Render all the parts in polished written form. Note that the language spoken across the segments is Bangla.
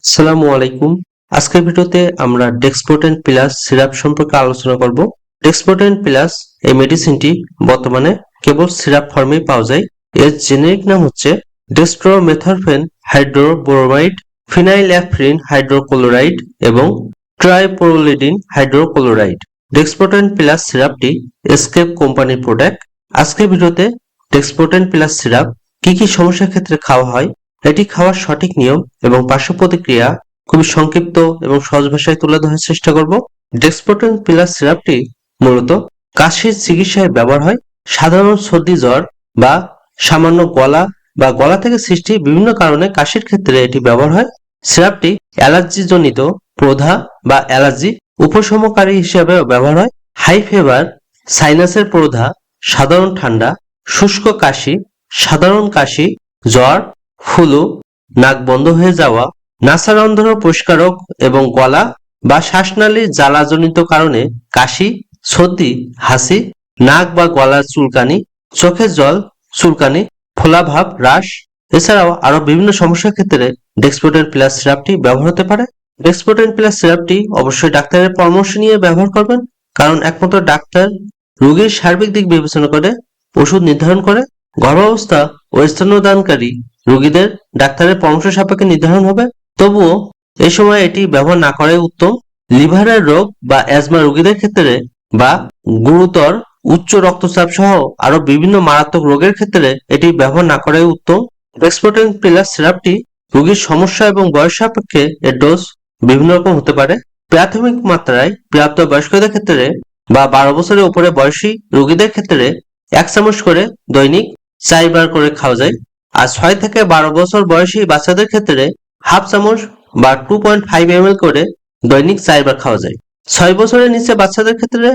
আসসালামু আলাইকুম। আজকের ভিডিওতে আমরা ডেক্সপোটেন প্লাস সিরাপ সম্পর্কে আলোচনা করব। ডেক্সপোটেন প্লাস এই মেডিসিনটি বর্তমানে কেবল সিরাপ ফর্মেই পাওয়া যায়। এর জেনেরিক নাম হচ্ছে ডেক্সট্রোমেথরফেন হাইড্রোব্রোমাইড, ফিনাইলএফথ্রিন হাইড্রোক্লোরাইড এবং ট্রাইপ্রোলিডিন হাইড্রোক্লোরাইড। ডেক্সপোটেন প্লাস সিরাপটি এসকেপ কোম্পানির প্রোডাক্ট। আজকের ভিডিওতে ডেক্সপোটেন প্লাস সিরাপ কি কি সমস্যার ক্ষেত্রে খাওয়া হয়, এটি খাওয়ার সঠিক নিয়ম এবং পার্শ্ব প্রতিক্রিয়া খুবই সংক্ষিপ্ত এবং সহজ ভাষায় তুলে ধরার চেষ্টা করব। ডেক্সপোটেন প্লাস সিরাপটি মূলত কাশির চিকিৎসায় ব্যবহার হয়। সাধারণ সর্দি জ্বর বা সামান্য গলা থেকে সৃষ্টি বিভিন্ন কারণে কাশির ক্ষেত্রে এটি ব্যবহার হয়। সিরাপটি অ্যালার্জিজনিত প্রধা বা অ্যালার্জি উপশমকারী হিসেবে ব্যবহার হয়। হাই ফিভার, সাইনাসের প্রধা, সাধারণ ঠান্ডা, শুষ্ক কাশি, সাধারণ কাশি, জ্বর, ফ্লু, নাক বন্ধ হয়ে যাওয়া, নাসারন্ধ্র পরিষ্কারক এবং গলা বা শ্বাসনালীর জ্বালাজনিত কারণে কাশি, সর্দি, হাসি, নাক বা গলার চুলকানি, চোখের জল, চুলকানি, ফোলাভাব হ্রাস, এছাড়াও আরো বিভিন্ন সমস্যার ক্ষেত্রে ডেক্সপোটেন প্লাস সিরাপটি ব্যবহার হতে পারে। ডেক্সপোটেন প্লাস সিরাপটি অবশ্যই ডাক্তারের পরামর্শ নিয়ে ব্যবহার করবেন, কারণ একমাত্র ডাক্তার রোগীর সার্বিক দিক বিবেচনা করে ওষুধ নির্ধারণ করে। গর্ভাবস্থা ও স্তন্যদানকারী রোগীদের ডাক্তারের পরামর্শ সাপেক্ষে নির্ধারণ হবে। তবুও এই সময় এটি ব্যবহার না করাই উত্তম। লিভারের রোগ বা অ্যাজমা রোগীদের ক্ষেত্রে বা গুরুতর উচ্চ রক্তচাপ সহ আরো বিভিন্ন মারাত্মক রোগের ক্ষেত্রে এটি ব্যবহার না করাই উত্তম। ডেক্সপোটেন প্লাস সিরাপটি রোগীর সমস্যা এবং বয়স সাপেক্ষে এর ডোজ বিভিন্ন রকম হতে পারে। প্রাথমিক মাত্রায় প্রাপ্ত বয়স্কদের ক্ষেত্রে বা 12 বছরের উপরে বয়সী রোগীদের ক্ষেত্রে 1 চামচ করে দৈনিক 4 বার করে খাওয়া যায়। আর 6 থেকে 12 বছর বয়সী বাচ্চাদের ক্ষেত্রে হাফ চামচ বা 2.5 ml করে দৈনিক 4 বার খাওয়া যায়। 6 বছরের নিচে বাচ্চাদের ক্ষেত্রে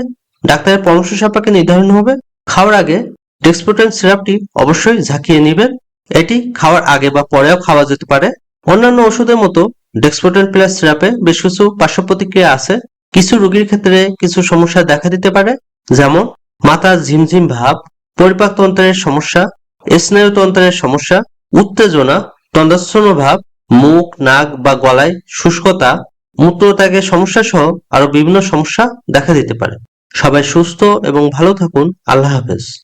ডাক্তারের পরামর্শ সাপেক্ষে নির্ধারণ হবে। খাওয়ার আগে ডেক্সপোটেন সিরাপটি অবশ্যই ঝাঁকিয়ে নেবেন। এটি খাওয়ার আগে বা পরেও খাওয়া যেতে পারে। অন্যান্য ওষুধের মতো ডেক্সপোটেন প্লাস সিরাপে বেশ কিছু পার্শ্ব প্রতিক্রিয়া আছে। কিছু রোগীর ক্ষেত্রে কিছু সমস্যা দেখা দিতে পারে, যেমন মাথা ঝিমঝিম ভাব, পরিপাকতন্ত্রের সমস্যা, স্নায়ুতন্ত্রের সমস্যা, উত্তেজনা, তন্দ্রাচ্ছন্ন ভাব, মুখ, নাক বা গলায় শুষ্কতা, মূত্রত্যাগের সমস্যা সহ আরো বিভিন্ন সমস্যা দেখা দিতে পারে। সবাই সুস্থ এবং ভালো থাকুন। আল্লাহ হাফেজ।